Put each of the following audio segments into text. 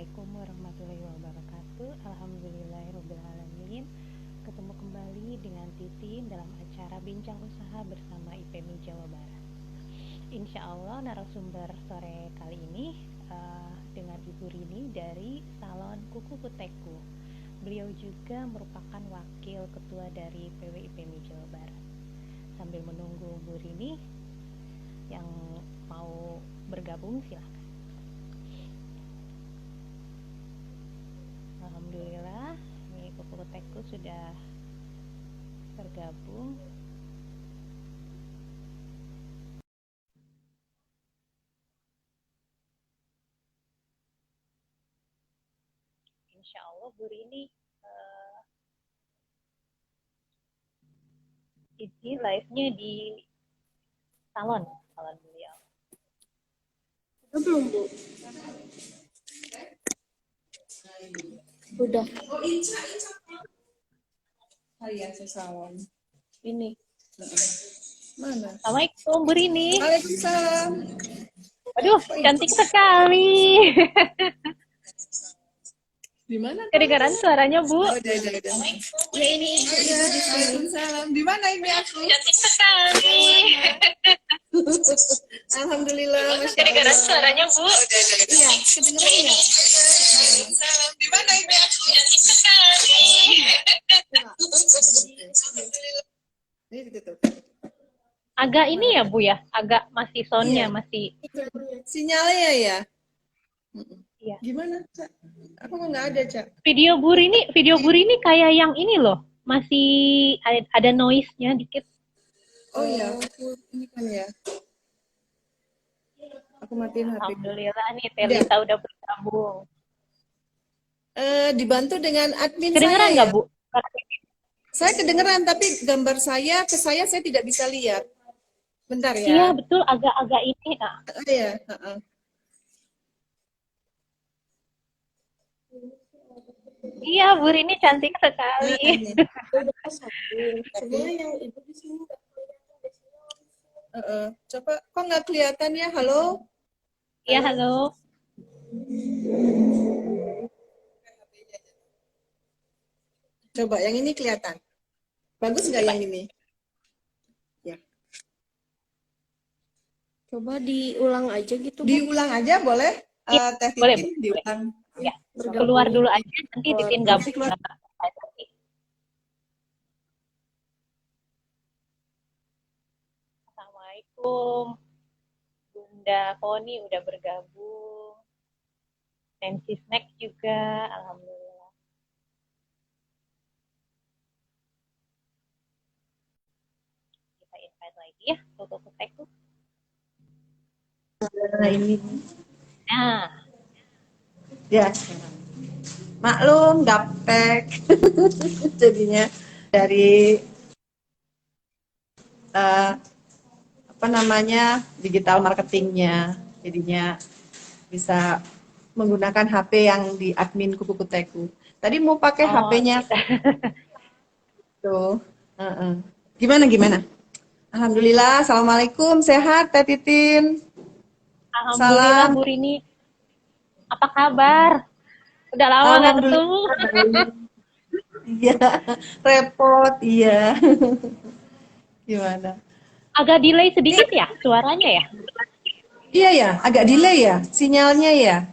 Assalamualaikum warahmatullahi wabarakatuh. Alhamdulillahirrabbilalamin. Ketemu kembali dengan Titin dalam acara Bincang Usaha bersama IPMI Jawa Barat. Insya Allah narasumber sore kali ini dengan Ibu Rini dari Salon Kuku Kuteku. Beliau juga merupakan wakil ketua dari PW IPMI Jawa Barat. Sambil menunggu Bu Rini yang mau bergabung, silahkan. Alhamdulillah, ini Kuku Kuteku sudah bergabung. Insya Allah Bu Rini ini live-nya di salon beliau. Belum, Bu. Udah. Iya, salon. Ini. Mana? Assalamualaikum Bu Rini. Waalaikumsalam. Aduh, cantik sekali. Di mana? Kedengaran suaranya, Bu? Oh, udah. Ya ini ibunya. Waalaikumsalam. Di mana ini aku? Cantik sekali. Alhamdulillah. Kedengaran suaranya, Bu? Iya, kedengaran ya. Waalaikumsalam. Di mana ini aku? Cantik sekali. Alhamdulillah. Ini ditutup. Agak ini ya, Bu ya? Agak masih soundnya masih. Sinyalnya ya? Iya. Gimana, Cak? Aku nggak ada, Cak. Video Bu Rini kayak yang ini loh. Masih ada noise-nya dikit. Oh iya, ini kan ya. Aku matiin HP. Alhamdulillah nih Telita udah bergabung. Dibantu dengan admin Kedengeran saya nggak, ya? Bu? Saya kedengeran, tapi gambar saya ke saya tidak bisa lihat. Bentar ya. Iya, betul. Agak-agak ini. Nah. Iya. Iya, Bu Rini cantik sekali. Semua yang ibu di sini nggak kelihatan di sini. Coba, kok nggak kelihatan ya? Halo? Iya, halo. Coba, yang ini kelihatan. Bagus nggak yang ini? Ya. Coba diulang aja gitu, Bu. Diulang aja boleh? Iya, Teh boleh, Titin, Bu. diulang. Ya, keluar dulu aja, nanti Titin gabung. Keluar. Assalamualaikum. Bunda Poni udah bergabung. Nancy Snack juga, alhamdulillah. Kita invite lagi ya, Kuku Kuteku. Nah, ini. Nah, Ya. Maklum, gaptek. Jadinya dari digital marketingnya, jadinya bisa menggunakan HP yang di admin Kuku Kuteku. Tadi mau pakai HP-nya tuh. Gimana? Alhamdulillah, assalamualaikum, sehat Teh Titin. alhamdulillah Salam. Bu Rini. Apa kabar? Udah lama nggak ketemu. Iya, repot, iya. Gimana? Agak delay sedikit ya suaranya ya? Iya ya, agak delay ya sinyalnya ya.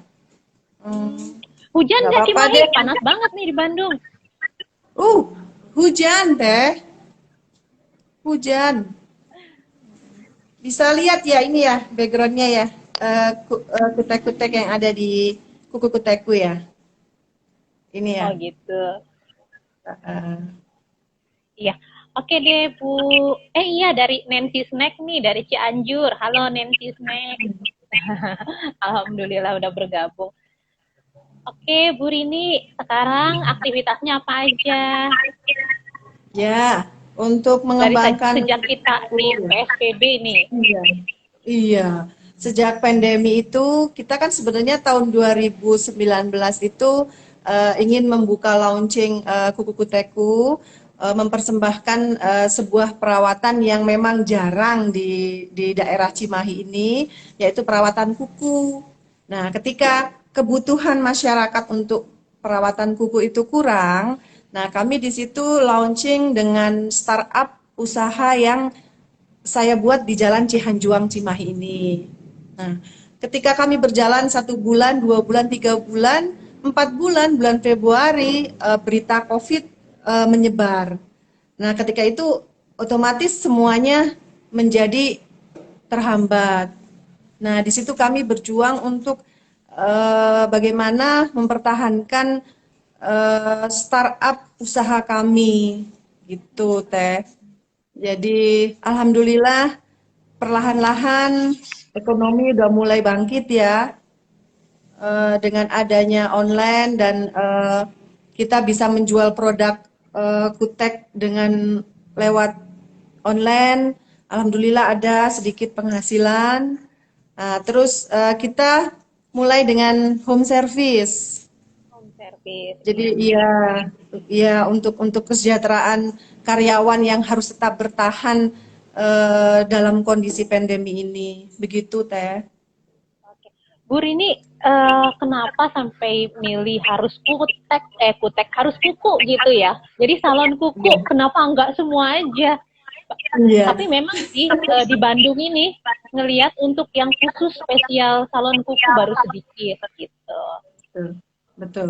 Hujan Nggak nggak apa-apa Cimahi? deh. Panas banget nih di Bandung. Hujan Teh. Hujan. Bisa lihat ya ini ya backgroundnya ya. Kutek-kutek yang ada di Kuku Kuteku ya. Ini ya. Oh gitu. Iya. Oke deh Bu. Iya dari Nancy Snack nih dari Cianjur. Halo Nancy Snack. Alhamdulillah udah bergabung. Oke Bu Rini, sekarang aktivitasnya apa aja? Ya, untuk mengembangkan Sejak kita di PSBB nih. Iya. Sejak pandemi itu kita kan sebenarnya tahun 2019 itu ingin membuka launching Kuku Kuteku, mempersembahkan sebuah perawatan yang memang jarang di daerah Cimahi ini, yaitu perawatan kuku. Nah, ketika kebutuhan masyarakat untuk perawatan kuku itu kurang, nah kami di situ launching dengan startup usaha yang saya buat di Jalan Cihanjuang Cimahi ini. Nah, ketika kami berjalan 1 bulan, 2 bulan, 3 bulan, 4 bulan, bulan Februari berita COVID menyebar. Nah, ketika itu otomatis semuanya menjadi terhambat. Nah, di situ kami berjuang untuk bagaimana mempertahankan startup usaha kami, gitu, Teh. Jadi, alhamdulillah perlahan-lahan ekonomi udah mulai bangkit ya, dengan adanya online dan kita bisa menjual produk kutek dengan lewat online. Alhamdulillah ada sedikit penghasilan. Terus kita mulai dengan home service. Home service. Jadi ya untuk kesejahteraan karyawan yang harus tetap bertahan dalam kondisi pandemi ini. Begitu, Teh. Oke. Bu Rini, kenapa sampai milih harus kutek harus kuku gitu ya? Jadi salon kuku, kenapa enggak semua aja? Iya. Tapi memang di Bandung ini ngelihat untuk yang khusus spesial salon kuku baru sedikit gitu. Betul.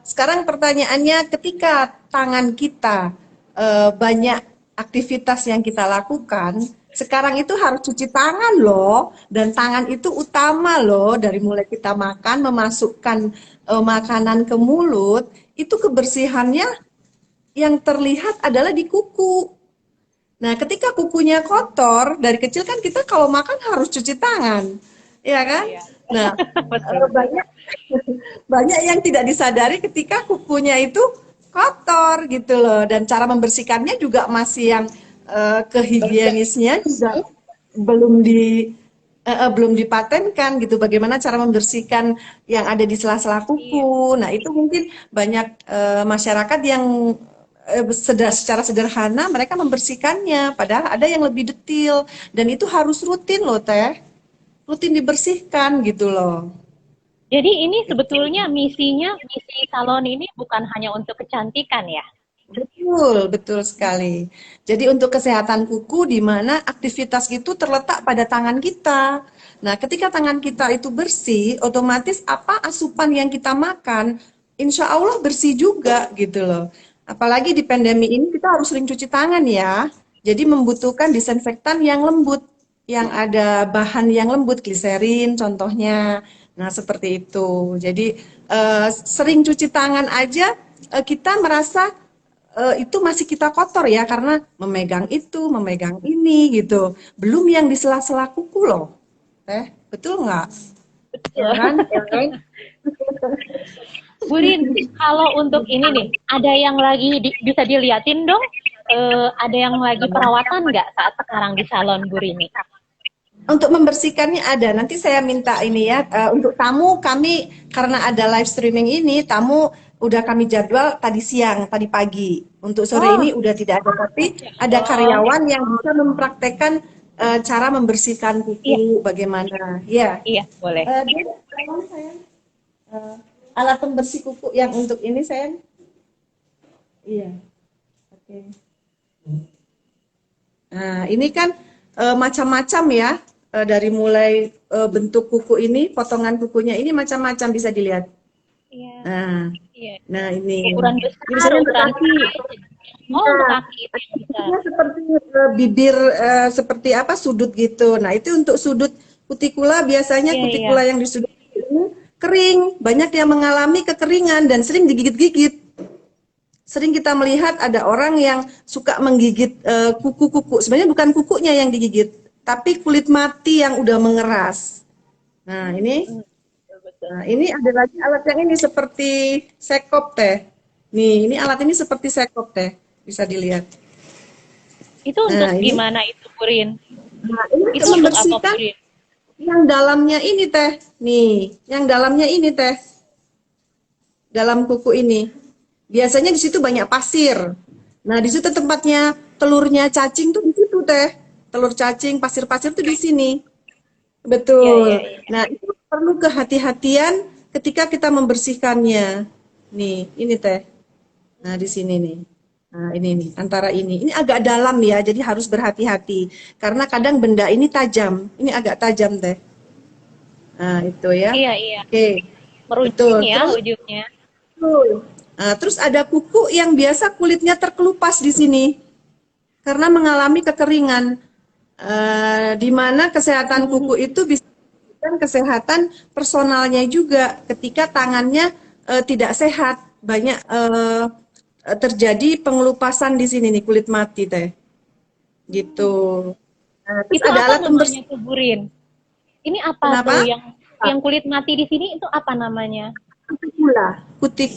Sekarang pertanyaannya, ketika tangan kita banyak aktivitas yang kita lakukan, sekarang itu harus cuci tangan loh, dan tangan itu utama loh, dari mulai kita makan, memasukkan makanan ke mulut, itu kebersihannya yang terlihat adalah di kuku. Nah, ketika kukunya kotor, dari kecil kan kita kalau makan harus cuci tangan, ya kan? Iya. Nah, banyak yang tidak disadari ketika kukunya itu kotor gitu loh, dan cara membersihkannya juga masih yang kehigienisnya juga belum dipatenkan gitu. Bagaimana cara membersihkan yang ada di sela-sela kuku? Nah, itu mungkin banyak masyarakat yang secara sederhana mereka membersihkannya, padahal ada yang lebih detail dan itu harus rutin loh, Teh. Rutin dibersihkan gitu loh. Jadi ini sebetulnya misi salon ini bukan hanya untuk kecantikan ya? Betul sekali. Jadi untuk kesehatan kuku di mana aktivitas itu terletak pada tangan kita. Nah, ketika tangan kita itu bersih, otomatis apa asupan yang kita makan, insya Allah bersih juga gitu loh. Apalagi di pandemi ini kita harus sering cuci tangan ya. Jadi membutuhkan disinfektan yang lembut, yang ada bahan yang lembut, gliserin contohnya. Nah, seperti itu. Jadi sering cuci tangan aja kita merasa itu masih kita kotor ya, karena memegang itu, memegang ini gitu. Belum yang di sela-sela kuku loh. Betul nggak? Betul. Ya kan? Bu Rin, kalau untuk ini nih, ada yang lagi bisa diliatin dong? Ada yang lagi perawatan nggak saat sekarang di salon Bu Rini? Untuk membersihkannya ada. Nanti saya minta ini ya, untuk tamu kami karena ada live streaming ini, tamu udah kami jadwal tadi siang, tadi pagi. Untuk sore ini udah tidak ada, tapi ada karyawan yang bisa mempraktekkan cara membersihkan kuku bagaimana. Ya. Iya, boleh. Alat pembersih kuku yang untuk ini sayang. Iya. Oke. Nah, ini kan macam-macam ya, dari mulai bentuk kuku ini, potongan kukunya ini macam-macam bisa dilihat. Iya. Nah ini. Ukuran besar, misalnya untuk kaki. untuk kaki itu bisa. Seperti bibir, seperti apa sudut gitu. Nah itu untuk sudut kutikula, biasanya kutikula yang di sudut ini kering. Banyak yang mengalami kekeringan dan sering digigit-gigit. Sering kita melihat ada orang yang suka menggigit kuku-kuku. Sebenarnya bukan kukunya yang digigit, tapi kulit mati yang udah mengeras. Nah ini ada lagi alat yang ini seperti sekop Teh. Nih, ini alat ini seperti sekop Teh, bisa dilihat. Itu untuk gimana itu, Purin? Nah, ini itu untuk apa, Purin? Yang dalamnya ini Teh. Nih, yang dalamnya ini Teh. Dalam kuku ini. Biasanya di situ banyak pasir. Nah, di situ tempatnya telurnya cacing tuh di situ Teh. Telur cacing, pasir-pasir tuh di sini. Iya, iya, Betul. iya. Nah, itu perlu kehati-hatian ketika kita membersihkannya. Nih, ini teh. Nah, di sini nih. Nah, ini nih, antara ini. Ini agak dalam ya, jadi harus berhati-hati. Karena kadang benda ini tajam. Ini agak tajam teh. Nah, itu ya. Iya, iya. Oke, Meruncing betul. ya Terus, ujungnya. betul. Nah, terus ada kuku yang biasa kulitnya terkelupas di sini karena mengalami kekeringan. Di mana kesehatan kuku itu bisa dan kesehatan personalnya juga ketika tangannya tidak sehat banyak terjadi pengelupasan di sini nih kulit mati teh gitu. Nah, terus Itu ada apa alat namanya pembersih. tuh, Burin? Ini apa tuh Kenapa? yang kulit mati di sini itu apa namanya? Cuticula, kutik,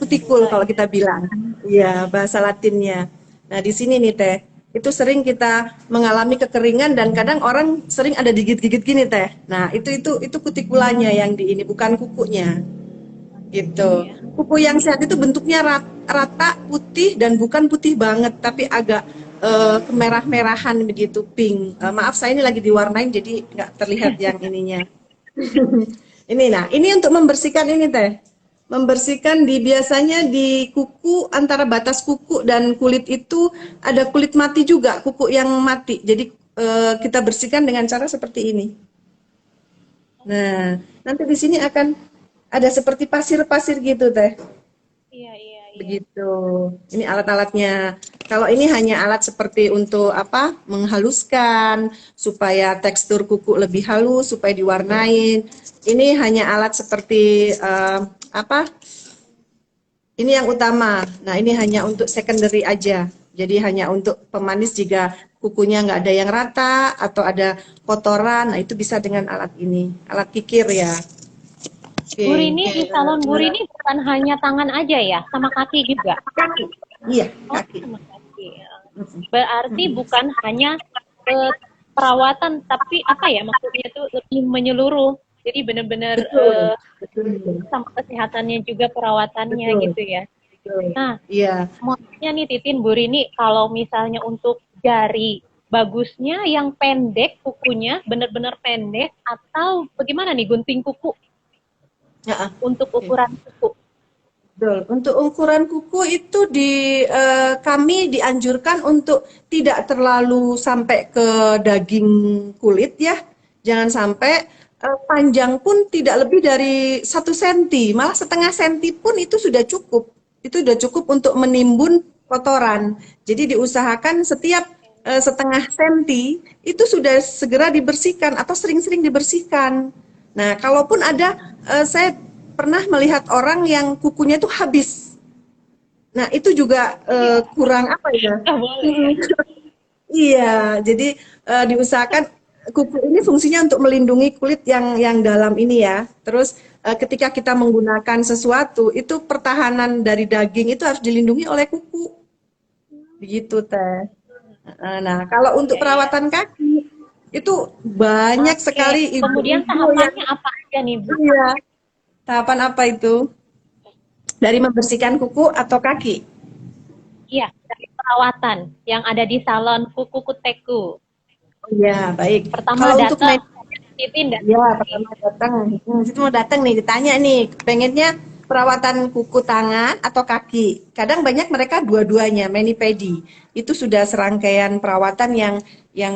kutikul Gula kalau ya. kita bilang. Iya, bahasa Latinnya. Nah, di sini nih Teh, itu sering kita mengalami kekeringan dan kadang orang sering ada digit-gigit gini Teh. Nah, itu kutikulanya yang di ini bukan kukunya. Oh Gitu. ya. Kuku yang sehat itu bentuknya rata, putih dan bukan putih banget tapi agak kemerah-merahan begitu, pink. Maaf saya ini lagi diwarnain jadi nggak terlihat yang ininya. Ini nah, ini untuk membersihkan ini Teh. Membersihkan di biasanya di kuku antara batas kuku dan kulit itu ada kulit mati juga, kuku yang mati. Jadi kita bersihkan dengan cara seperti ini. Nah, nanti di sini akan ada seperti pasir-pasir gitu Teh. Iya, iya, iya. Begitu. Ini alat-alatnya. Kalau ini hanya alat seperti untuk apa? Menghaluskan supaya tekstur kuku lebih halus, supaya diwarnain. Ini hanya alat seperti apa? Ini yang utama. Nah, ini hanya untuk secondary aja. Jadi hanya untuk pemanis jika kukunya nggak ada yang rata atau ada kotoran. Nah, itu bisa dengan alat ini, alat kikir ya. Oke. Burini di salon Nah, Burini bukan hanya tangan aja ya, sama kaki juga. kaki. Iya, Oh, kaki. sama kaki. Ya. Berarti bukan hanya eh, perawatan, tapi apa ya maksudnya itu lebih menyeluruh. Jadi benar-benar Betul, betul, sama kesehatannya juga perawatannya betul, gitu ya. betul. Nah, Iya, maksudnya nih Titin Burini, kalau misalnya untuk jari, bagusnya yang pendek kukunya, benar-benar pendek, atau bagaimana nih gunting kuku heeh, untuk oke, ukuran kuku? betul. Untuk ukuran kuku itu kami dianjurkan untuk tidak terlalu sampai ke daging kulit ya. Jangan sampai panjang pun tidak lebih dari 1 senti, malah setengah senti pun itu sudah cukup. Itu sudah cukup untuk menimbun kotoran. Jadi diusahakan setiap setengah senti itu sudah segera dibersihkan atau sering-sering dibersihkan. Nah, kalaupun ada, saya pernah melihat orang yang kukunya itu habis. Nah, itu juga Iya, kurang apa ya? nggak boleh ya. Mm, iya, jadi diusahakan kuku ini fungsinya untuk melindungi kulit yang dalam ini ya. Terus ketika kita menggunakan sesuatu, itu pertahanan dari daging itu harus dilindungi oleh kuku. Begitu, Teh. Nah, kalau untuk Iya, iya. perawatan kaki itu banyak Oke, sekali kemudian ibu-ibu yang tahapannya apa aja nih, Bu? iya. Tahapan apa itu? Dari membersihkan kuku atau kaki? Iya, dari perawatan yang ada di salon Kuku Kuteku. Oh iya, baik. Pertama Kalau untuk datang, Titin ya datang nih. pertama datang, situ mau datang nih, ditanya nih, pengennya perawatan kuku tangan atau kaki. Kadang banyak mereka dua-duanya, mani pedi. Itu sudah serangkaian perawatan yang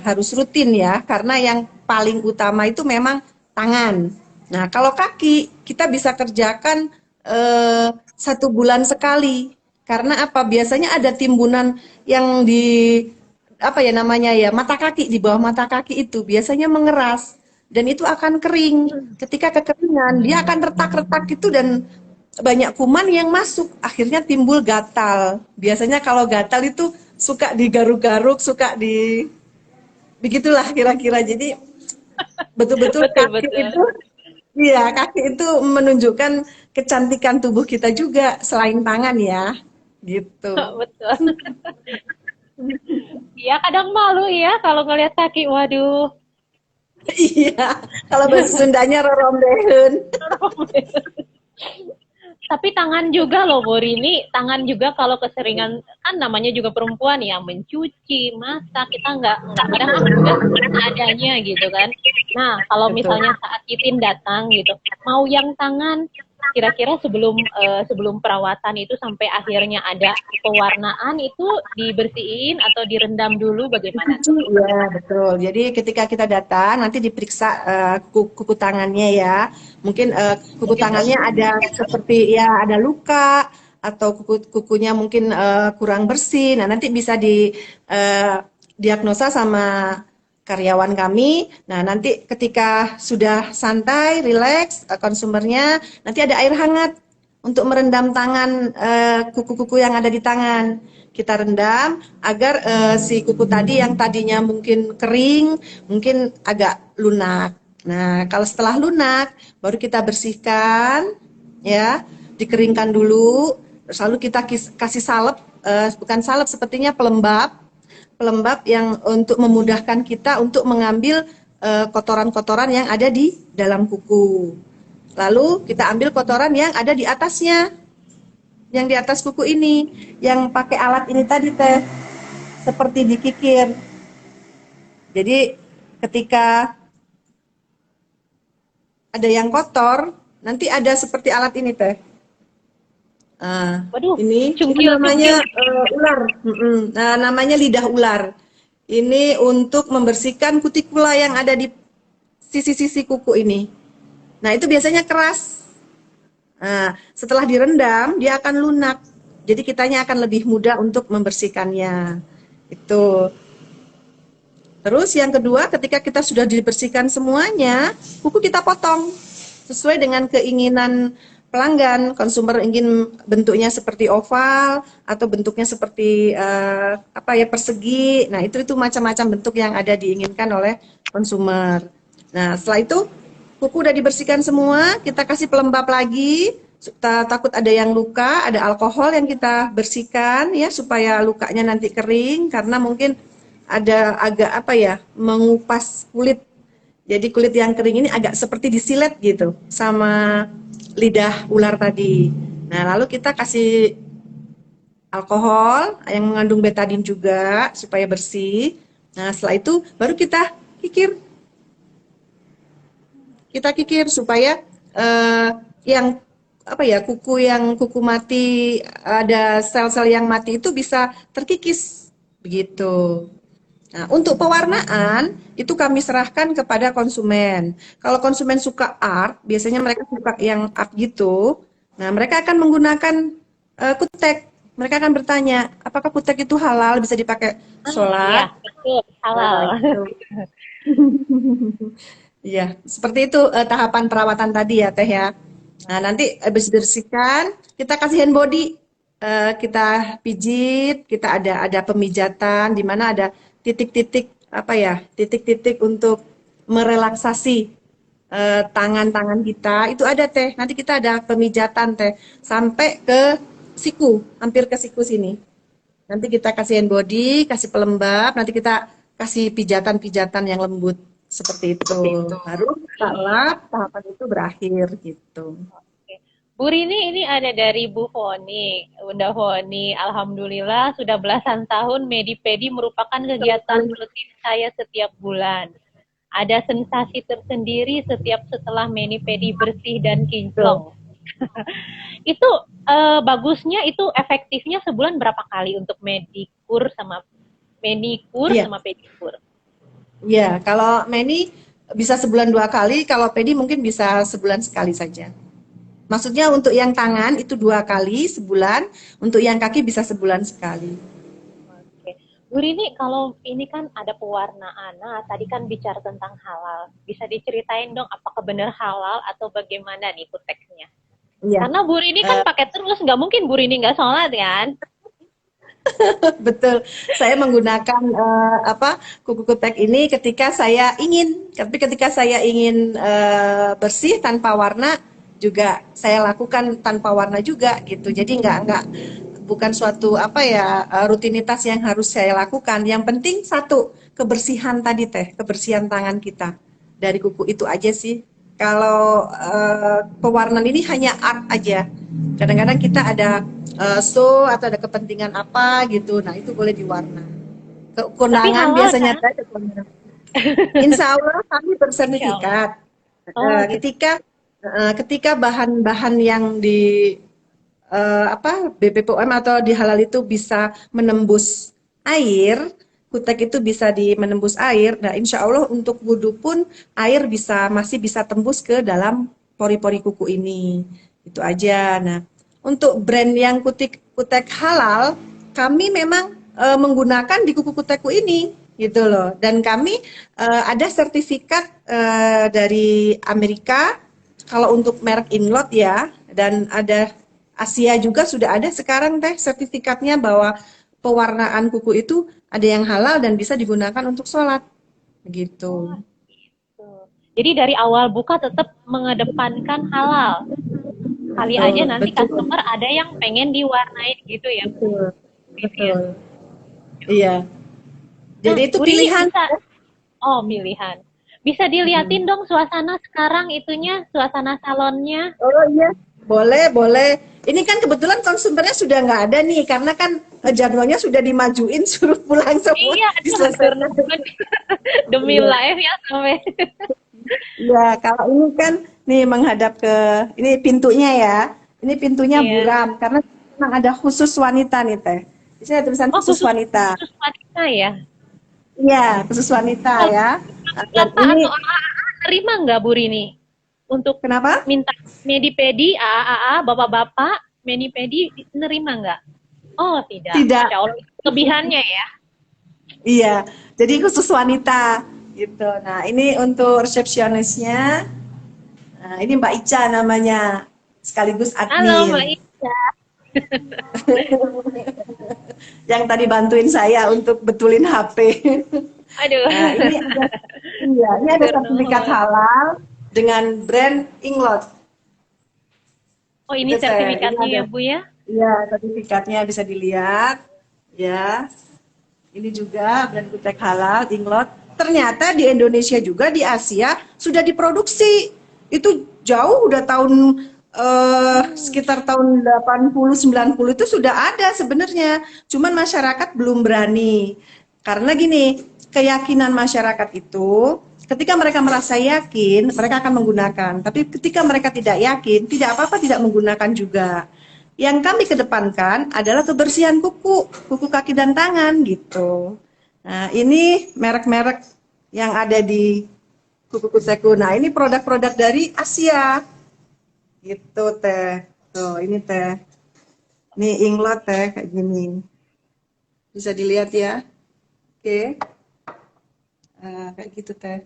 harus rutin ya, karena yang paling utama itu memang tangan. Nah, kalau kaki kita bisa kerjakan 1 bulan sekali. Karena apa? Biasanya ada timbunan yang di apa ya namanya ya mata kaki di bawah mata kaki itu biasanya mengeras dan itu akan kering. Ketika kekeringan dia akan retak-retak gitu dan banyak kuman yang masuk akhirnya timbul gatal. Biasanya kalau gatal itu suka digaruk-garuk, suka di begitulah kira-kira. Jadi betul-betul Betul, kaki betul. itu iya, kaki itu menunjukkan kecantikan tubuh kita juga selain tangan ya. Gitu. Betul. Iya, kadang malu ya kalau ngelihat kaki. Waduh. Iya, kalau bahasa Sundanya rorombeheun. Tapi tangan juga loh Bu Rini, tangan juga kalau keseringan, kan namanya juga perempuan ya, mencuci, masak, kita nggak kadang udah adanya gitu kan. Nah, kalau Betul. misalnya saat Titin datang gitu, mau yang tangan kira-kira sebelum perawatan itu sampai akhirnya ada pewarnaan itu dibersihin atau direndam dulu bagaimana tuh? Iya, betul. Jadi ketika kita datang nanti diperiksa kuku tangannya ya. Mungkin kuku tangannya ada seperti ya ada luka atau kukunya mungkin kurang bersih. Nah, nanti bisa di diagnosa sama karyawan kami. Nah, nanti ketika sudah santai, rileks, konsumernya, nanti ada air hangat untuk merendam tangan kuku-kuku yang ada di tangan. Kita rendam agar si kuku tadi yang tadinya mungkin kering, mungkin agak lunak. Nah, kalau setelah lunak, baru kita bersihkan, ya, dikeringkan dulu, terus lalu kita kasih salep, bukan salep, sepertinya pelembab, pelembab yang untuk memudahkan kita untuk mengambil kotoran-kotoran yang ada di dalam kuku. Lalu kita ambil kotoran yang ada di atasnya, yang di atas kuku ini, yang pakai alat ini tadi teh, seperti dikikir. Jadi ketika ada yang kotor, nanti ada seperti alat ini teh. Waduh, Ini cungkil, namanya cungkil. ular. Nah, namanya lidah ular. Ini untuk membersihkan kutikula yang ada di sisi-sisi kuku ini. Nah, itu biasanya keras. Nah, setelah direndam, dia akan lunak. Jadi kitanya akan lebih mudah untuk membersihkannya. Itu. Terus yang kedua, ketika kita sudah dibersihkan semuanya, kuku kita potong sesuai dengan keinginan pelanggan. Konsumer ingin bentuknya seperti oval atau bentuknya seperti persegi. Nah, itu macam-macam bentuk yang ada diinginkan oleh konsumer. Nah, setelah itu kuku udah dibersihkan semua, kita kasih pelembab lagi. Takut ada yang luka, ada alkohol yang kita bersihkan ya supaya lukanya nanti kering karena mungkin ada agak mengupas kulit. Jadi kulit yang kering ini agak seperti disilet gitu sama lidah ular tadi. Nah, lalu kita kasih alkohol yang mengandung betadin juga supaya bersih. Nah, setelah itu baru kita kikir. Kita kikir supaya yang kuku mati, ada sel-sel yang mati itu bisa terkikis begitu. Nah, untuk pewarnaan itu kami serahkan kepada konsumen. Kalau konsumen suka art, biasanya mereka suka yang art gitu. Nah, mereka akan menggunakan kutek. Mereka akan bertanya, apakah kutek itu halal, bisa dipakai Iya, sholat? betul, halal. Iya, seperti itu tahapan perawatan tadi ya Teh ya. Nah, nanti habis bersihkan, kita kasih hand body, kita pijit, kita ada pemijatan di mana ada titik-titik titik-titik untuk merelaksasi tangan-tangan kita. Itu ada Teh. Nanti kita ada pemijatan Teh sampai ke siku, hampir ke siku sini. Nanti kita kasih hand body, kasih pelembab, nanti kita kasih pijatan-pijatan yang lembut seperti itu. Baru setelah tahapan itu berakhir gitu. Oke. Bu Rini ini ada dari Bu Foni, Bunda Foni. Alhamdulillah sudah belasan tahun Medipedi merupakan kegiatan rutin saya setiap bulan. Ada sensasi tersendiri setiap setelah Medipedi bersih dan kinclong. Itu bagusnya itu efektifnya sebulan berapa kali untuk medikur sama Iya, pedikur? iya. Kalau mani bisa sebulan 2 kali, kalau pedi mungkin bisa sebulan sekali saja. Maksudnya untuk yang tangan itu 2 kali sebulan, untuk yang kaki bisa sebulan sekali. Oke. Bu Rini, kalau ini kan ada pewarnaan, nah tadi kan bicara tentang halal. Bisa diceritain dong apakah benar halal atau bagaimana nih kuteknya? Iya, Karena Bu Rini kan pakai terus, nggak mungkin Bu Rini nggak sholat kan? betul. Saya menggunakan kuku kutek ini ketika saya ingin, tapi ketika saya ingin bersih tanpa warna juga saya lakukan tanpa warna juga gitu. Jadi nggak bukan suatu rutinitas yang harus saya lakukan. Yang penting satu kebersihan tadi Teh, kebersihan tangan kita dari kuku itu aja sih. kalau pewarnaan ini hanya art aja. Kadang-kadang kita ada show atau ada kepentingan apa gitu, nah itu boleh diwarna. Tapi Keundangan halal biasanya kan? ada keundangan. Insya Allah kami Insya Allah. bersertifikat. Oh gitu. Ketika bahan-bahan yang di BPOM atau di halal itu bisa menembus air, kutek itu bisa menembus air. Nah, insya Allah untuk wudhu pun air masih bisa tembus ke dalam pori-pori kuku ini. Itu aja. Nah, untuk brand yang kutek halal, kami memang menggunakan di kuku kutekku ini gitu loh. Dan kami ada sertifikat dari Amerika kalau untuk merek Inlot ya, dan ada Asia juga sudah ada sekarang teh sertifikatnya bahwa pewarnaan kuku itu ada yang halal dan bisa digunakan untuk sholat Oh begitu. gitu. Jadi dari awal buka tetap mengedepankan halal. Kali Betul, aja nanti betul, customer ada yang pengen diwarnain gitu ya, Bu. betul, Ini ya. betul. Iya. Nah, Jadi itu Bu Rini pilihan. bisa, oh pilihan. Bisa Mm. diliatin dong suasana sekarang itunya, suasana salonnya. Oh iya, boleh, boleh. Ini kan kebetulan konsumernya sudah nggak ada nih, karena kan jadwalnya sudah dimajuin, suruh pulang semua, Iya, aduh hatur diselesaikan. nuhun. Demi Iya. live ya sampai. Ya, kalau ini kan nih menghadap ke ini pintunya ya. Ini pintunya Iya. buram karena memang ada khusus wanita nih Teh. Di sini ada tulisan Oh khusus khusus wanita. khusus wanita ya. Iya, khusus wanita Oh, ya. Dan bapak ini atau AA nerima nggak Bu Rini untuk kenapa? minta medipedi AA bapak-bapak medipedi nerima nggak? Oh tidak, Tidak. Masya Allah kelebihannya ya. Iya, jadi khusus wanita gitu. Nah, ini untuk resepsionisnya. Nah, ini Mbak Ica namanya, sekaligus Halo Mbak admin Ica. yang tadi bantuin saya untuk betulin HP. Aduh. Nah, ini ada Hatur sertifikat nuhun. halal dengan brand Inglot. Oh ini Itu teh, ini sertifikatnya ada, ya Bu ya? ya sertifikatnya bisa dilihat, ya. Ini juga brand kutek halal Inglot. Ternyata di Indonesia juga di Asia sudah diproduksi. Itu jauh udah tahun Hmm. sekitar tahun 80 90 itu sudah ada sebenarnya. Cuman masyarakat belum berani. Karena gini, keyakinan masyarakat itu ketika mereka merasa yakin, mereka akan menggunakan. Tapi ketika mereka tidak yakin, tidak apa-apa tidak menggunakan juga. Yang kami kedepankan adalah kebersihan kuku, kuku kaki dan tangan gitu. Nah, ini merek-merek yang ada di kuku kuteku. Nah, ini produk-produk dari Asia. Gitu, Teh. Tuh, ini Teh. Ini Inglot Teh kayak gini. Bisa dilihat ya. Oke. Kayak gitu, Teh.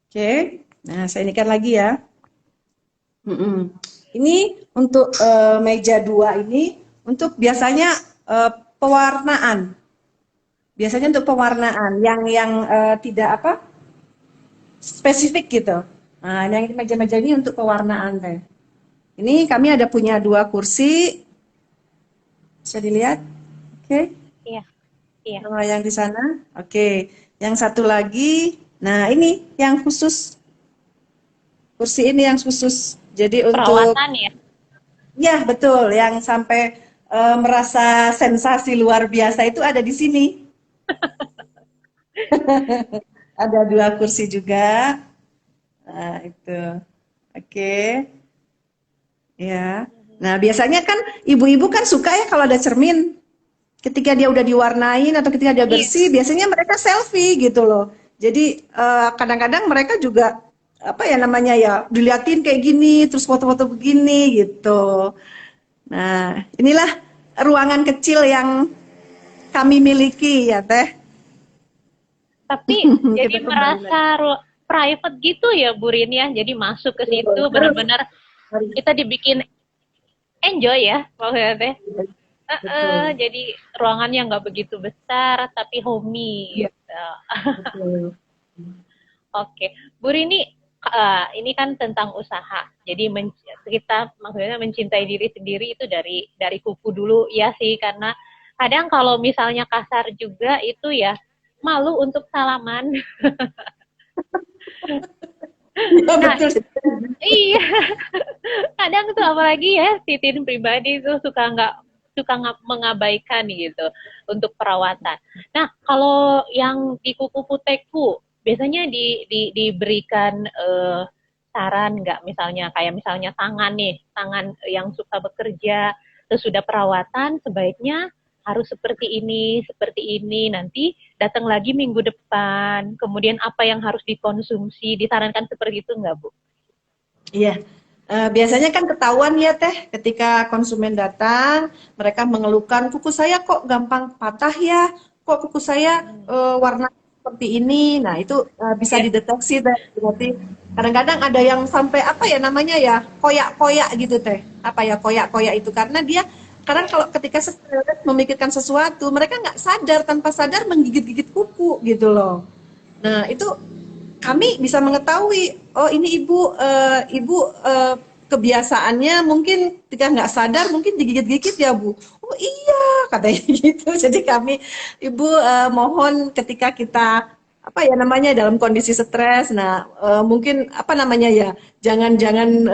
Oke. Nah, saya ini kan lagi ya. Mm-mm. Ini untuk meja dua ini untuk biasanya pewarnaan. Biasanya untuk pewarnaan yang tidak apa spesifik gitu. Nah, yang meja-meja ini untuk pewarnaan teh. Ini kami ada punya dua kursi, bisa dilihat. Oke, Iya, iya. sama yang di sana. Oke, yang satu lagi. Nah, ini yang khusus, kursi ini yang khusus. Jadi untuk, Perawatan ya. ya betul, yang sampai merasa sensasi luar biasa itu ada di sini. Ada dua kursi juga. Nah, itu. Oke, ya. Nah, biasanya kan ibu-ibu kan suka ya kalau ada cermin. Ketika dia udah diwarnain atau ketika dia Iya. bersih, biasanya mereka selfie gitu loh. Jadi kadang-kadang mereka juga apa ya namanya ya diliatin kayak gini, terus foto-foto begini gitu. Nah, inilah ruangan kecil yang kami miliki ya Teh. Tapi jadi Kita kembali merasa lagi. private gitu ya Bu Rin ya. Jadi masuk ke situ Harus, benar-benar harus kita dibikin enjoy ya maksudnya teh. betul. Jadi ruangannya nggak begitu besar tapi homey Iya, gitu. betul. Oke, Bu Rini, ini kan tentang usaha. Jadi kita maksudnya mencintai diri sendiri itu dari kuku dulu ya sih, karena kadang kalau misalnya kasar juga itu ya malu untuk salaman. Ya Nah, betul. iya, kadang tuh apalagi ya Titin pribadi tuh suka mengabaikan gitu untuk perawatan. Nah, kalau yang di kuku puteku biasanya diberikan saran nggak, misalnya kayak misalnya tangan nih, tangan yang suka bekerja sesudah perawatan sebaiknya harus seperti ini, nanti datang lagi minggu depan, kemudian apa yang harus dikonsumsi, disarankan seperti itu nggak, Bu? Iya. Biasanya kan ketahuan ya Teh, ketika konsumen datang, mereka mengeluhkan kuku saya kok gampang patah ya, kok kuku saya warna seperti ini. Nah itu bisa Ya. dideteksi Teh. Berarti kadang-kadang ada yang sampai apa ya namanya ya, koyak-koyak gitu Teh. Apa ya koyak-koyak itu karena dia kadang kalau ketika memikirkan sesuatu, mereka nggak sadar tanpa sadar menggigit-gigit kuku gitu loh. Nah itu kami bisa mengetahui, oh ini ibu kebiasaannya mungkin ketika nggak sadar mungkin digigit-gigit ya Bu. Oh iya katanya gitu. Jadi kami ibu mohon ketika kita apa ya namanya dalam kondisi stres, nah mungkin apa namanya ya jangan-jangan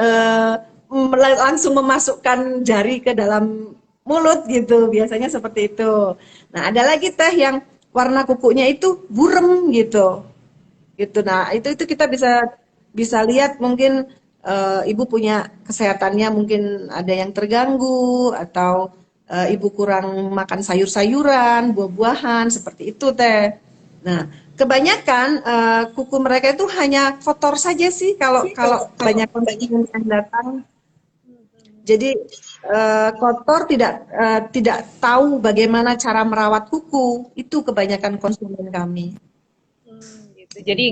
langsung memasukkan jari ke dalam mulut gitu. Biasanya seperti itu. Nah ada lagi teh yang warna kukunya itu burem gitu gitu. Nah, itu kita bisa bisa lihat mungkin ibu punya kesehatannya mungkin ada yang terganggu atau ibu kurang makan sayur-sayuran, buah-buahan seperti itu teh. Nah, kebanyakan kuku mereka itu hanya kotor saja sih kalau kalau banyak konsumen yang datang. Jadi kotor tidak tahu bagaimana cara merawat kuku. Itu kebanyakan konsumen kami. Gitu. Jadi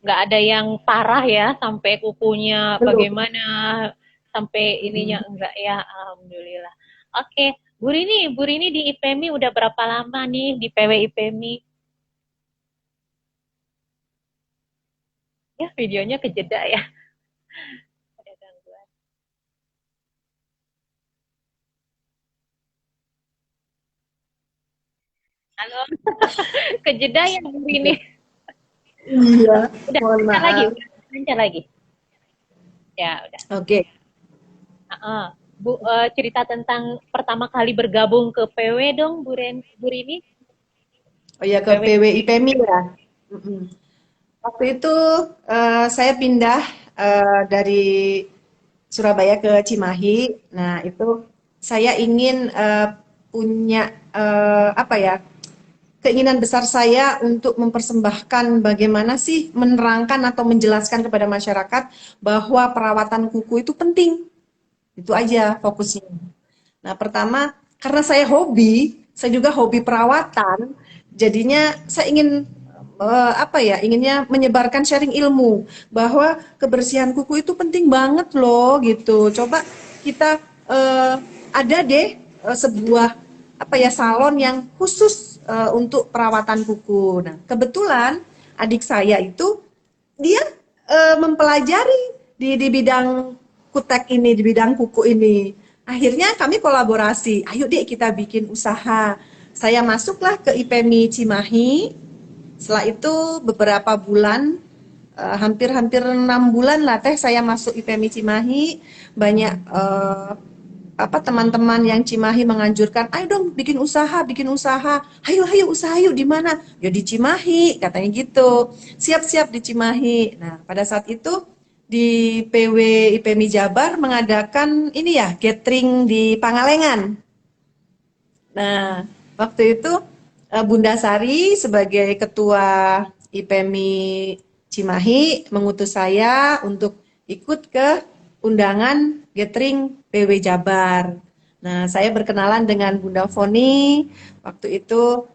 nggak ada yang parah ya sampai kukunya Belum. bagaimana, sampai ininya enggak ya, alhamdulillah. Oke, Bu Rini di IPMI udah berapa lama nih di PW IPMI? Ya videonya kejeda ya. Ada gangguan. Halo, kejeda ya Bu Rini. Iya, Udah mohon lancar lagi, maaf. udah lancar lagi. Ya udah. Oke. Bu, cerita tentang pertama kali bergabung ke PW dong, Bu Rini. Oh ya ke PW. PWI PMI ya. Mm-mm. Waktu itu saya pindah dari Surabaya ke Cimahi. Nah, itu saya ingin punya apa ya? Keinginan besar saya untuk mempersembahkan bagaimana sih menerangkan atau menjelaskan kepada masyarakat bahwa perawatan kuku itu penting. Itu aja fokusnya. Nah, pertama karena saya hobi, saya juga hobi perawatan, jadinya saya ingin apa ya, inginnya menyebarkan sharing ilmu bahwa kebersihan kuku itu penting banget loh gitu. Coba kita ada deh sebuah apa ya salon yang khusus untuk perawatan kuku. Nah, kebetulan adik saya itu dia mempelajari di bidang kutek ini, di bidang kuku ini. Akhirnya kami kolaborasi, ayo deh kita bikin usaha. Saya masuklah ke IPMI Cimahi. Setelah itu beberapa bulan, hampir-hampir 6 bulan lah teh saya masuk IPMI Cimahi. Banyak apa teman-teman yang Cimahi menganjurkan, ayo dong bikin usaha, ayo usaha yuk di mana? Ya di Cimahi, katanya gitu. Siap-siap di Cimahi. Nah, pada saat itu di PW IPMI Jabar mengadakan ini ya, gathering di Pangalengan. Nah, waktu itu Bunda Sari sebagai ketua IPMI Cimahi mengutus saya untuk ikut ke undangan gathering PW Jabar. Nah, saya berkenalan dengan Bunda Foni waktu itu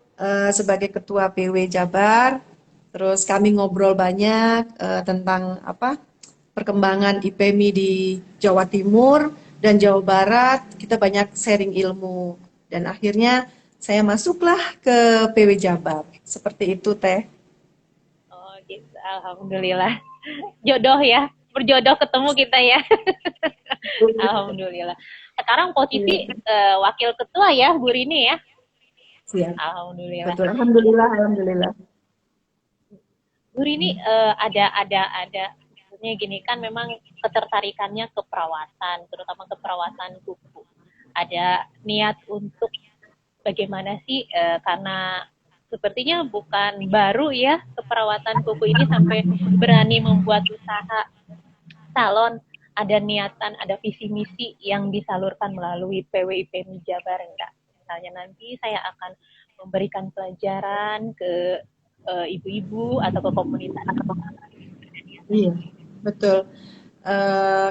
sebagai ketua PW Jabar. Terus kami ngobrol banyak tentang apa perkembangan IPMI di Jawa Timur dan Jawa Barat. Kita banyak sharing ilmu. Dan akhirnya saya masuklah ke PW Jabar. Seperti itu, Teh. Oh, gitu. Alhamdulillah. Jodoh ya, berjodoh ketemu kita ya. Alhamdulillah. Sekarang posisi Iya, wakil ketua ya, Bu Rini ya. siap. Alhamdulillah. Betul. Alhamdulillah, alhamdulillah. Bu Rini ada maksudnya gini kan memang ketertarikannya ke perawatan, terutama ke perawatan kuku. Ada niat untuk bagaimana sih karena sepertinya bukan baru ya keperawatan kuku ini sampai berani membuat usaha salon, ada niatan, ada visi misi yang disalurkan melalui PWIP Jabar enggak? Misalnya nanti saya akan memberikan pelajaran ke ibu-ibu atau ke komunitas. Iya, betul.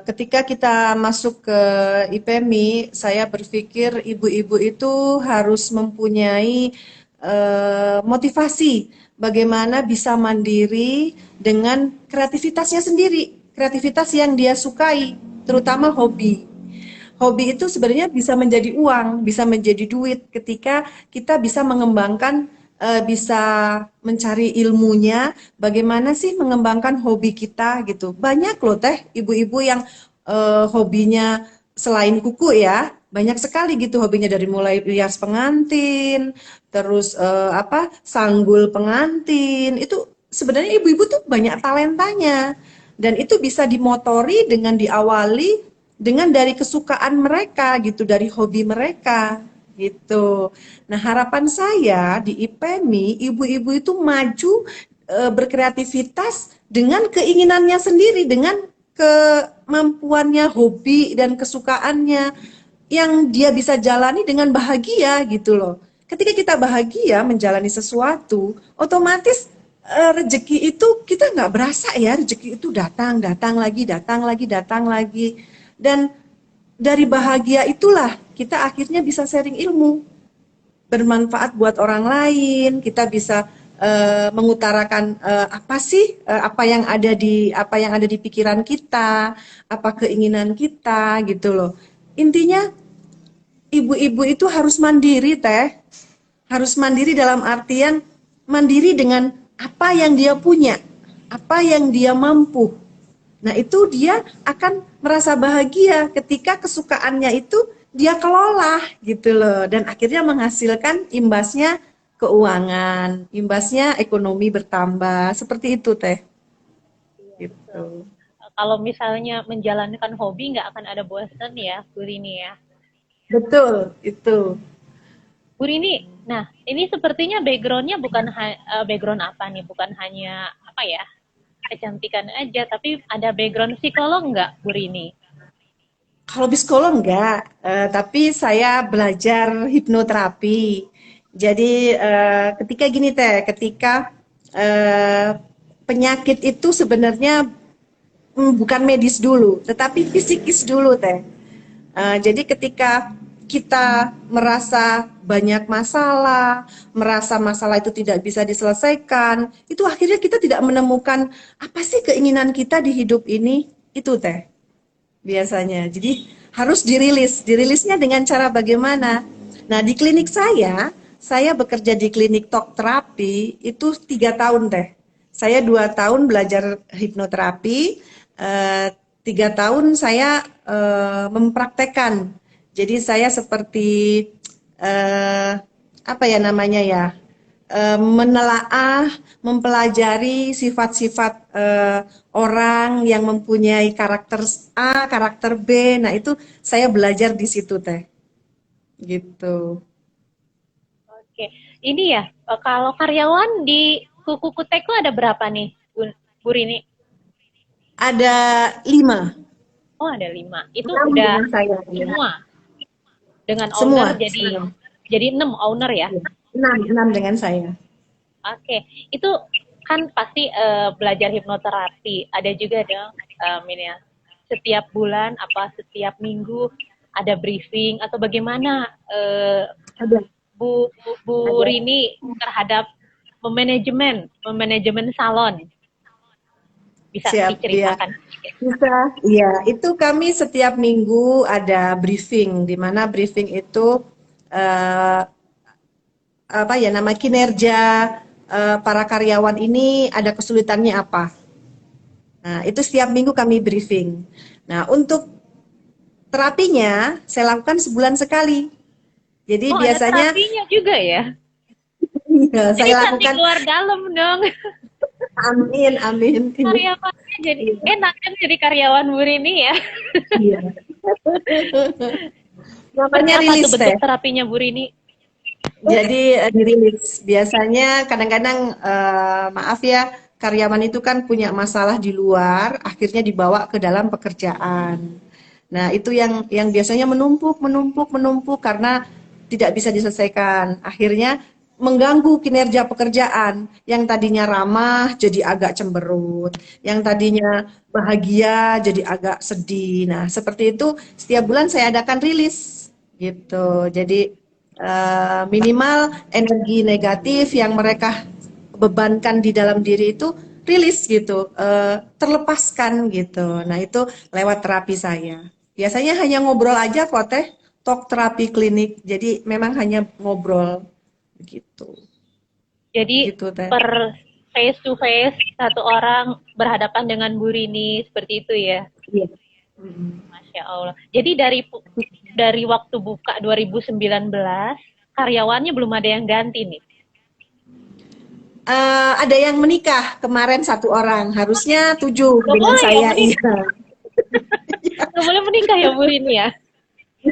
Ketika kita masuk ke IPMI, saya berpikir ibu-ibu itu harus mempunyai motivasi bagaimana bisa mandiri dengan kreativitasnya sendiri, kreativitas yang dia sukai, terutama hobi. Hobi itu sebenarnya bisa menjadi uang, bisa menjadi duit ketika kita bisa mengembangkan, bisa mencari ilmunya, bagaimana sih mengembangkan hobi kita gitu. Banyak loh teh ibu-ibu yang hobinya selain kuku ya, banyak sekali gitu hobinya dari mulai rias pengantin, terus apa sanggul pengantin. Itu sebenarnya ibu-ibu tuh banyak talentanya dan itu bisa dimotori dengan diawali dengan dari kesukaan mereka gitu, dari hobi mereka gitu. Nah, harapan saya di IPMI, ibu-ibu itu maju berkreativitas dengan keinginannya sendiri, dengan kemampuannya, hobi dan kesukaannya yang dia bisa jalani dengan bahagia gitu loh. Ketika kita bahagia menjalani sesuatu, otomatis rezeki itu kita nggak berasa ya, rezeki itu datang, datang lagi, datang lagi, datang lagi. Dan dari bahagia itulah kita akhirnya bisa sharing ilmu, bermanfaat buat orang lain, kita bisa mengutarakan apa sih apa yang ada di pikiran kita, apa keinginan kita gitu loh. Intinya ibu-ibu itu harus mandiri, Teh. Harus mandiri dalam artian mandiri dengan apa yang dia punya, apa yang dia mampu. Nah, itu dia akan merasa bahagia ketika kesukaannya itu dia kelola gitu loh dan akhirnya menghasilkan imbasnya keuangan, imbasnya ekonomi bertambah. Seperti itu, Teh. Gitu. Kalau misalnya menjalankan hobi nggak akan ada bosan ya, Bu Rini ya. Betul, itu. Bu Rini, nah ini sepertinya backgroundnya bukan background apa nih, bukan hanya apa ya kecantikan aja, tapi ada background psikolog nggak, Bu Rini? Kalau psikolog enggak, tapi saya belajar hipnoterapi. Jadi ketika gini Teh, ketika eh, penyakit itu sebenarnya bukan medis dulu, tetapi fisikis dulu Teh. Jadi ketika kita merasa banyak masalah, merasa masalah itu tidak bisa diselesaikan, itu akhirnya kita tidak menemukan apa sih keinginan kita di hidup ini, itu Teh biasanya. Jadi harus dirilis. Dirilisnya dengan cara bagaimana? Nah, di klinik saya bekerja di klinik talk terapi itu 3 tahun teh. Saya 2 tahun belajar hipnoterapi, 3 tahun saya mempraktekkan. Jadi saya seperti eh, apa ya namanya ya? Menelaah, mempelajari sifat-sifat orang yang mempunyai karakter A, karakter B. Nah, itu saya belajar di situ, Teh. Gitu. Oke, ini ya kalau karyawan di Kuku Kuteku ada berapa nih, Bu Rini? Ada 5. Oh ada 5. Itu 6 udah dengan saya. Ya. semua dengan owner Semua. jadi 6 owner ya. 6 dengan saya. Oke, itu kan pasti belajar hipnoterapi. Ada juga dong, ini ya, setiap bulan apa setiap minggu ada briefing atau bagaimana Ada. Bu Bu Ada. Rini terhadap memanajemen salon bisa Siap, ya. diceritakan? Bisa. Iya, itu kami setiap minggu ada briefing, di mana briefing itu eh, apa ya nama kinerja para karyawan ini ada kesulitannya apa. Nah, itu setiap minggu kami briefing. Nah, untuk terapinya saya lakukan sebulan sekali. Jadi Oh, ada biasanya terapinya juga ya? ya, Jadi saya cantik lakukan luar dalam dong. amin amin ini. Karyawannya jadi Iya. enak kan jadi karyawan Bu Rini ya. Iya. Seperti Namanya apa tuh rilis bentuk teh. terapinya Bu Rini? Jadi dirilis. Biasanya kadang-kadang maaf ya, karyawan itu kan punya masalah di luar, akhirnya dibawa ke dalam pekerjaan. Nah, itu yang biasanya menumpuk, menumpuk, menumpuk karena tidak bisa diselesaikan. Akhirnya mengganggu kinerja pekerjaan. Yang tadinya ramah jadi agak cemberut, yang tadinya bahagia jadi agak sedih. Nah, seperti itu setiap bulan saya adakan rilis gitu. Jadi minimal energi negatif yang mereka bebankan di dalam diri itu rilis gitu, terlepaskan gitu. Nah itu lewat terapi saya. Biasanya hanya ngobrol aja kok teh, talk terapi klinik. Jadi memang hanya ngobrol gitu, Jadi gitu teh. per face to face satu orang berhadapan dengan Bu Rini seperti itu ya. Iya. Mm. Masya Allah. Jadi dari waktu buka 2019 karyawannya belum ada yang ganti nih. Ada yang menikah kemarin satu orang, harusnya 7 Gak dengan boleh ya saya. menikah. Iya. Gak boleh menikah ya Bu Rini ya.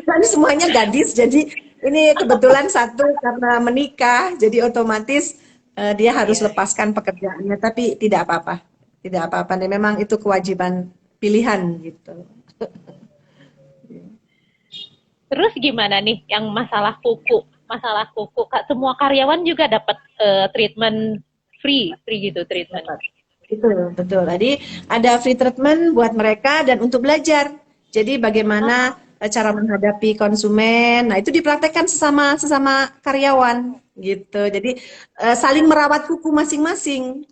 Kan semuanya gadis, jadi ini kebetulan satu karena menikah, jadi otomatis dia harus Iya. lepaskan pekerjaannya, tapi tidak apa-apa, tidak apa-apa. Nih, memang itu kewajiban pilihan gitu. Terus gimana nih yang masalah kuku? Masalah kuku, semua karyawan juga dapat treatment free gitu treatment. Betul, betul. Jadi ada free treatment buat mereka dan untuk belajar. Jadi bagaimana cara menghadapi konsumen. Nah, itu dipraktekkan sesama sesama karyawan gitu. Jadi saling merawat kuku masing-masing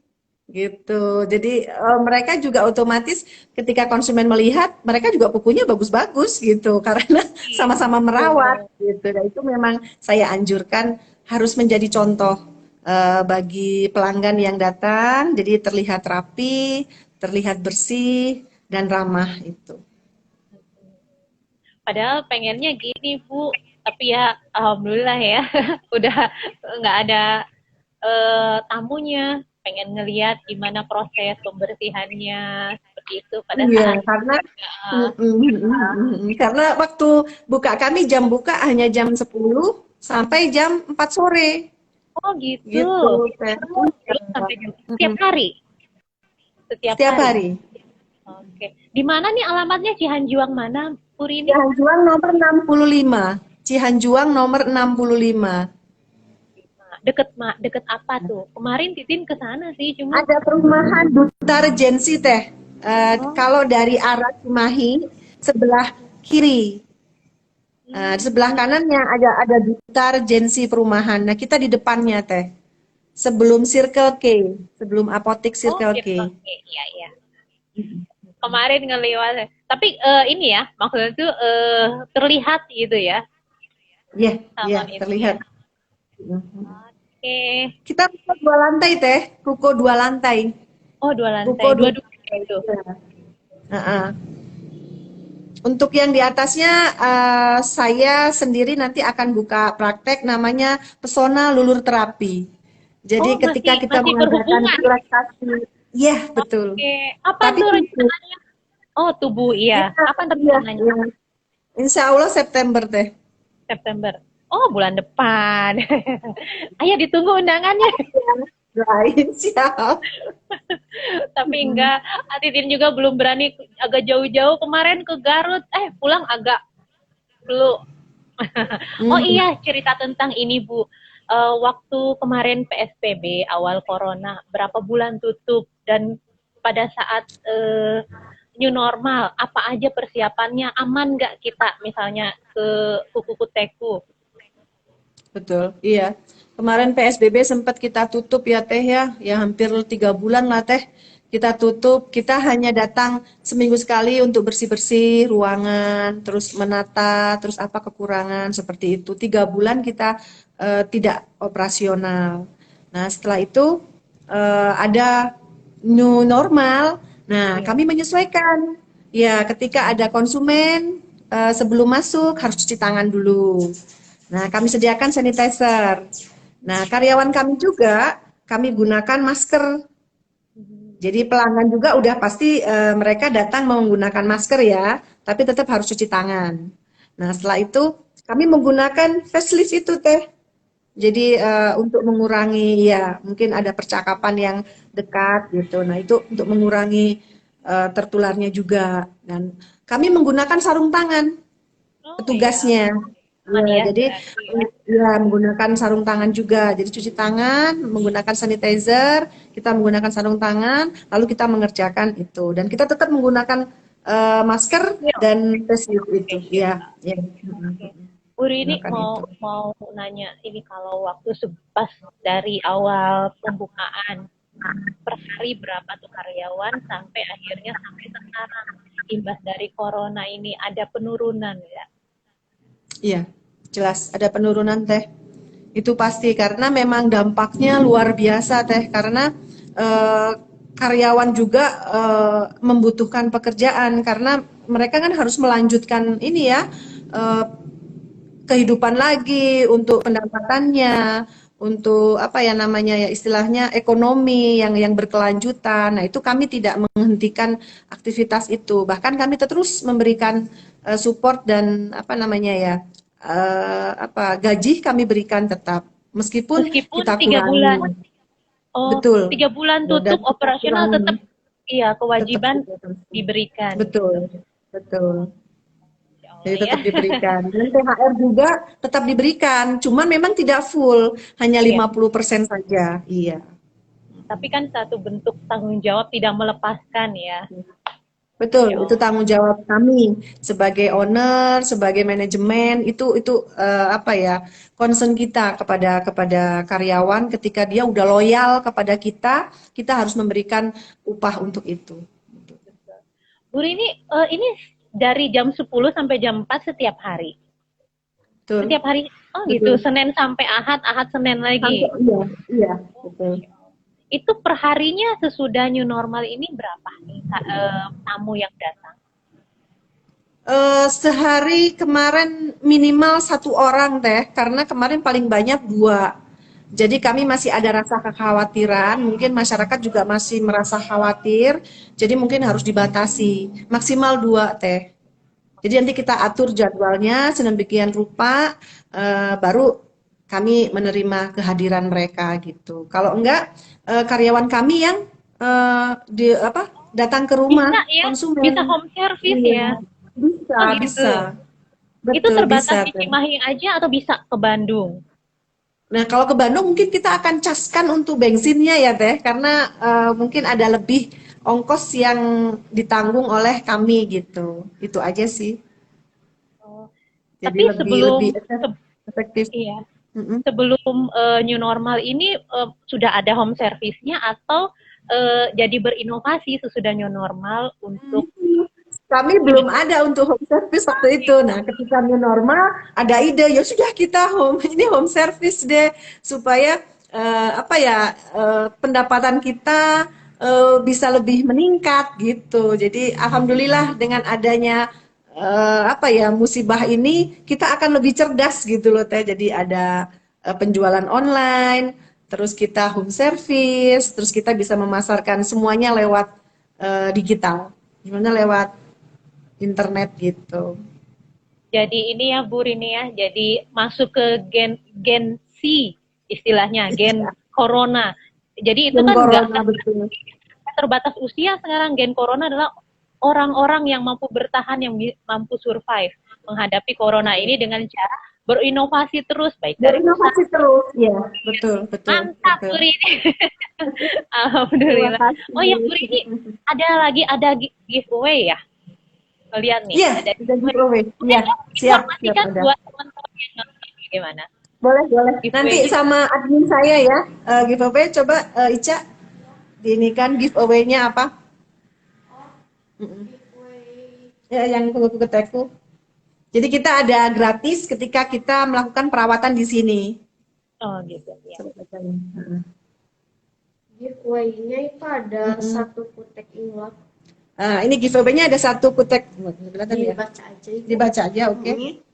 gitu. Jadi mereka juga otomatis ketika konsumen melihat, mereka juga kukunya bagus-bagus gitu karena sama-sama merawat gitu. Dan itu memang saya anjurkan harus menjadi contoh bagi pelanggan yang datang, jadi terlihat rapi, terlihat bersih dan ramah itu. Padahal pengennya gini Bu, tapi ya alhamdulillah ya udah nggak ada tamunya. Pengen ngeliat gimana proses pembersihannya seperti itu pada Iya, saat karena uh, karena waktu buka kami jam buka hanya jam 10 sampai jam 4 sore oh gitu. gitu. Teh. Terus sampai setiap hari, setiap Setiap hari. hari. Oke. Di mana nih alamatnya Cihanjuang mana, Purini? Cihanjuang nomor 65. Cihanjuang nomor 65. Deket apa tuh? Kemarin Titin ke sana sih, cuma Ada perumahan Duta Regensi teh. oh, Kalau dari arah Cimahi sebelah kiri. Di sebelah hmm, kanannya ada Duta Regensi perumahan. Nah, kita di depannya teh. Sebelum Circle K, sebelum apotik oh, Circle sip, K. oke, iya iya. Kemarin ngeliwat. Tapi ini ya, maksudnya tuh terlihat gitu ya, Iya, iya, salon itu terlihat. ya. Oke. Kita ruko 2 lantai teh, ruko 2 lantai. Oh, dua Ruko lantai, dua dua-dua itu. lantai. Heeh. Untuk yang di atasnya, saya sendiri nanti akan buka praktek namanya Pesona Lulur Terapi. Oh, Jadi ketika masih kita masih mengadakan berhubungan. relaksasi, iya betul. Oke. Kapan Tapi tuh tubuh, rencananya? Oh, tubuh, iya. iya, Kapan iya, rencananya? iya. Insya Allah September teh. September. Oh, bulan depan. Ayo ditunggu undangannya. Doain siap. Tapi enggak, Titin juga belum berani agak jauh-jauh kemarin ke Garut. Pulang agak dulu. Oh Hmm, iya, cerita tentang ini Bu. Waktu kemarin PSBB awal corona, berapa bulan tutup dan pada saat new normal, apa aja persiapannya aman nggak kita misalnya ke kuku teku? betul, iya. Kemarin PSBB sempat kita tutup ya teh ya, ya hampir 3 bulan lah teh. Kita tutup, kita hanya datang seminggu sekali untuk bersih-bersih ruangan, terus menata, terus apa kekurangan seperti itu. 3 bulan kita tidak operasional. Nah setelah itu ada new normal. Nah, Iya. kami menyesuaikan. Ya, ketika ada konsumen sebelum masuk harus cuci tangan dulu. Nah, kami sediakan sanitizer. Nah, karyawan kami juga kami gunakan masker. Mhm. Jadi pelanggan juga udah pasti mereka datang menggunakan masker ya, tapi tetap harus cuci tangan. Nah, setelah itu kami menggunakan facelift itu teh. Jadi untuk mengurangi ya mungkin ada percakapan yang dekat gitu. Nah, itu untuk mengurangi tertularnya juga. Dan kami menggunakan sarung tangan Oh iya, petugasnya. aman Ya, ya jadi berarti ya. ya menggunakan sarung tangan juga. Jadi cuci tangan, menggunakan sanitizer, kita menggunakan sarung tangan, lalu kita mengerjakan itu. Dan kita tetap menggunakan masker Iya, dan face shield itu. face shield. Ya, ya. Oke. Bu Rini Gunakan itu. mau nanya ini kalau waktu pas dari awal pembukaan per hari berapa tuh karyawan sampai akhirnya sampai sekarang imbas dari corona ini ada penurunan ya? Iya, jelas ada penurunan teh. Itu pasti karena memang dampaknya luar biasa teh karena eh, karyawan juga membutuhkan pekerjaan karena mereka kan harus melanjutkan ini ya eh, kehidupan lagi untuk pendapatannya, untuk apa ya namanya ya istilahnya ekonomi yang berkelanjutan. Nah, itu kami tidak menghentikan aktivitas itu. Bahkan kami terus memberikan support dan apa namanya ya apa gaji kami berikan tetap meskipun Meskipun kita 3 bulan, kurangi. oh Betul. 3 bulan Dan tutup kita operasional tetap kurangi iya tetap kewajiban kita terus. diberikan Betul. gitu. Betul. Ya Jadi Allah ya. tetap diberikan. Dan THR juga tetap diberikan, cuman memang tidak full, hanya Iya. 50% saja. Iya. Tapi kan satu bentuk tanggung jawab tidak melepaskan ya. Betul, Ya itu Allah. tanggung jawab kami sebagai owner, sebagai manajemen, itu apa ya, concern kita kepada karyawan ketika dia udah loyal kepada kita, kita harus memberikan upah untuk itu. Bu ini dari jam 10 sampai jam 4 setiap hari. Betul, Setiap hari. Oh gitu, betul. Senin sampai Ahad, Ahad Senin lagi. Sampai iya, iya, betul. Itu perharinya sesudah new normal ini berapa nih tamu yang datang? Sehari kemarin minimal 1 orang teh, karena kemarin paling banyak 2. Jadi kami masih ada rasa kekhawatiran, mungkin masyarakat juga masih merasa khawatir, jadi mungkin harus dibatasi, maksimal 2 teh. Jadi nanti kita atur jadwalnya sedemikian rupa, baru kami menerima kehadiran mereka gitu. Kalau enggak, karyawan kami yang datang ke rumah Bisa ya, bisa konsumen. home service Iya, ya. bisa, Oh bisa. gitu. Itu Betul, terbatas bisa di tuh. Cimahi aja atau bisa ke Bandung? Nah, kalau ke Bandung mungkin kita akan caskan untuk bensinnya ya, Teh, karena mungkin ada lebih ongkos yang ditanggung oleh kami gitu. Itu aja sih. Oh. Jadi Tapi lebih efektif. iya, Mm-mm. sebelum new normal ini sudah ada home service-nya atau jadi berinovasi sesudah new normal untuk Kami belum ada untuk home service waktu itu. Nah, ketika new normal ada ide, ya sudah kita ini home service deh supaya apa ya pendapatan kita bisa lebih meningkat gitu. Jadi alhamdulillah dengan adanya apa ya musibah ini kita akan lebih cerdas gitu loh Teh. Jadi ada penjualan online, terus kita home service, terus kita bisa memasarkan semuanya lewat digital. Gimana lewat internet gitu. jadi ini ya Bu Rini ya, jadi masuk ke gen C istilahnya, gen corona. Jadi itu Yang kan nggak corona betul. terbatas usia sekarang, gen corona adalah orang-orang yang mampu bertahan, yang mampu survive menghadapi corona ini dengan cara berinovasi terus, baik dari usaha. Berinovasi terus, ya betul, betul, Mantap betul. Bu Rini. Terima Alhamdulillah. Oh ya Bu kasih. Rini, ada giveaway ya? Lihat nih, Iya, ada bisa giveaway. giveaway. Mungkin Iya, kamu siap, siap informasikan ada. buat teman-teman yang nonton bagaimana Boleh, boleh. Nanti giveaway-nya. sama admin saya ya, giveaway. Coba Ica, ini kan giveaway-nya apa? Mm-mm. Ya, yang kuku keteku. Jadi kita ada gratis ketika kita melakukan perawatan di sini. Oh gitu ya. Coba bacanya. Giveaway-nya itu ada Mm-mm. satu kutek iwak. Nah, ini giveaway-nya ada satu kutek. Kelihatan ya? Dibaca aja itu. Dibaca aja, oke.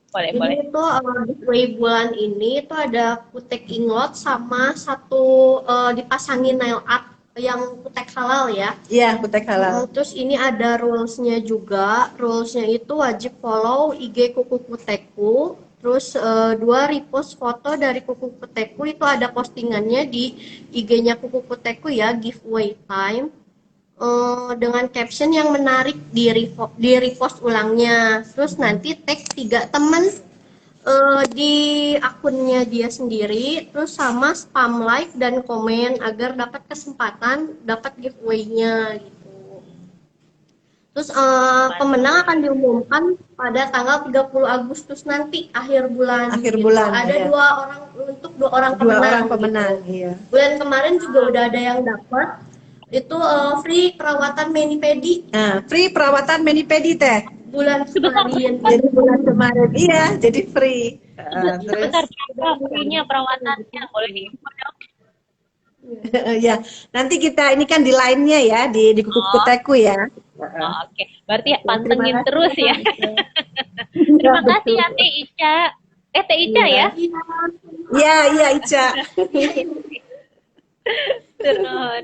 Boleh, Ini boleh. tuh giveaway bulan ini tuh ada kutek ingot sama satu dipasangin nail art yang kutek halal ya. Iya, kutek halal. Terus ini ada rules-nya juga. Rules-nya itu wajib follow IG Kuku Kuteku. Terus 2 repost foto dari Kuku Kuteku, itu ada postingannya di IG-nya Kuku Kuteku ya, giveaway time. Dengan caption yang menarik di repost ulangnya. Terus nanti tag 3 teman di akunnya dia sendiri, terus sama spam like dan komen agar dapat kesempatan dapat giveaway-nya gitu. Terus pemenang akan diumumkan pada tanggal 30 Agustus nanti, akhir bulan. Akhir gitu. bulan, Ada ya. 2 orang, untuk 2 orang Dua pemenang. orang pemenang, gitu. iya. Bulan kemarin juga udah ada yang dapat. Itu free perawatan mani-pedi Nah, free perawatan mani-pedi teh. bulan kemarin. Jadi bulan kemarin, iya, jadi free. Terus, Sebentar, berapa free-nya perawatannya? Boleh diinfo dong? ya, nanti kita ini kan di line-nya ya, di Kuku Kuteku ya. Oh, oke. Berarti pantengin kasih. terus ya. Terima kasih ya Teh Ica. Teh Ica ya? Iya, iya, Ica. Terus.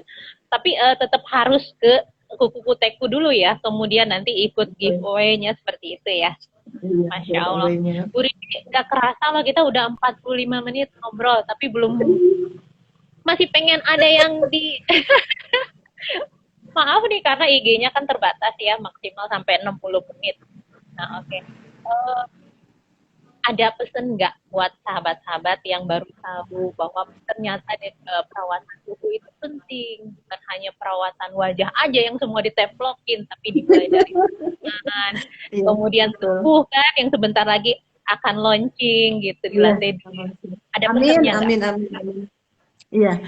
Tapi tetap harus ke Kuku Kuteku dulu ya. Kemudian nanti ikut giveaway-nya seperti itu ya. Masya Allah. Bu Rini, nggak kerasa loh kita udah 45 menit ngobrol, tapi belum, masih pengen ada yang di maaf nih karena IG-nya kan terbatas ya, maksimal sampai 60 menit. Nah, oke. Ada pesen nggak buat sahabat-sahabat yang baru tahu bahwa ternyata perawatan kuku itu penting, bukan hanya perawatan wajah aja yang semua diteplokin, tapi dimulai dari tangan, kemudian tubuh kan yang sebentar lagi akan launching gitu di lantai 2. Ada pesennya nggak? Amin. Iya,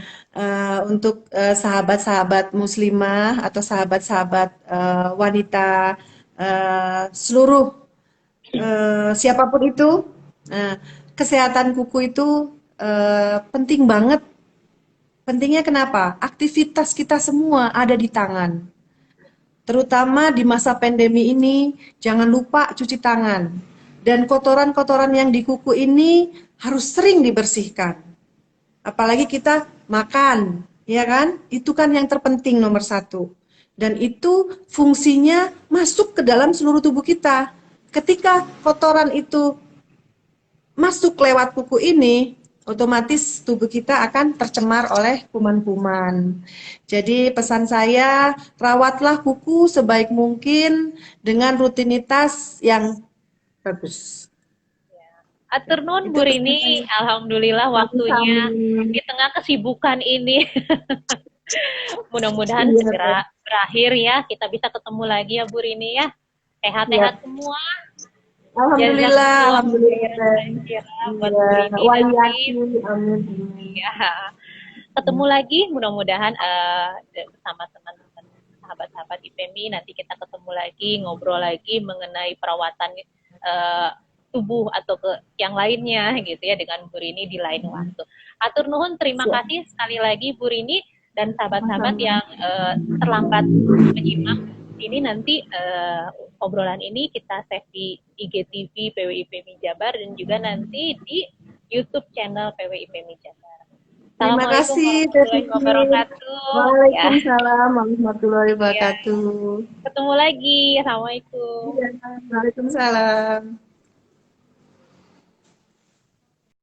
untuk sahabat-sahabat muslimah atau sahabat-sahabat wanita seluruh siapapun itu, kesehatan kuku itu penting banget. Pentingnya kenapa? Aktivitas kita semua ada di tangan. Terutama di masa pandemi ini, jangan lupa cuci tangan. Dan kotoran-kotoran yang di kuku ini harus sering dibersihkan. Apalagi kita makan, ya kan? Itu kan yang terpenting nomor 1. Dan itu fungsinya masuk ke dalam seluruh tubuh kita. Ketika kotoran itu masuk lewat kuku ini, otomatis tubuh kita akan tercemar oleh kuman-kuman. Jadi pesan saya, rawatlah kuku sebaik mungkin dengan rutinitas yang bagus. Atur nuhun Bu Rini, alhamdulillah waktunya di tengah kesibukan ini. Mudah-mudahan segera berakhir ya, kita bisa ketemu lagi ya Bu Rini ya. Sehat-sehat semua. Alhamdulillah, alhamdulillah. Buat Bu Rini nanti. Ya. Ketemu lagi, mudah-mudahan bersama teman-teman sahabat-sahabat IPMI nanti kita ketemu lagi, ngobrol lagi mengenai perawatan tubuh atau ke yang lainnya gitu ya dengan Bu Rini di lain waktu. Atur nuhun, terima kasih sekali lagi Bu Rini dan sahabat-sahabat yang terlambat menyimak ini. Nanti obrolan ini kita save di IGTV PWIPMI Jabar dan juga nanti di YouTube channel PWIPMI Jabar. Terima kasih, warahmatullahi wabarakatuh. Waalaikumsalam warahmatullahi wabarakatuh. Ketemu lagi. Assalamualaikum. Waalaikumsalam.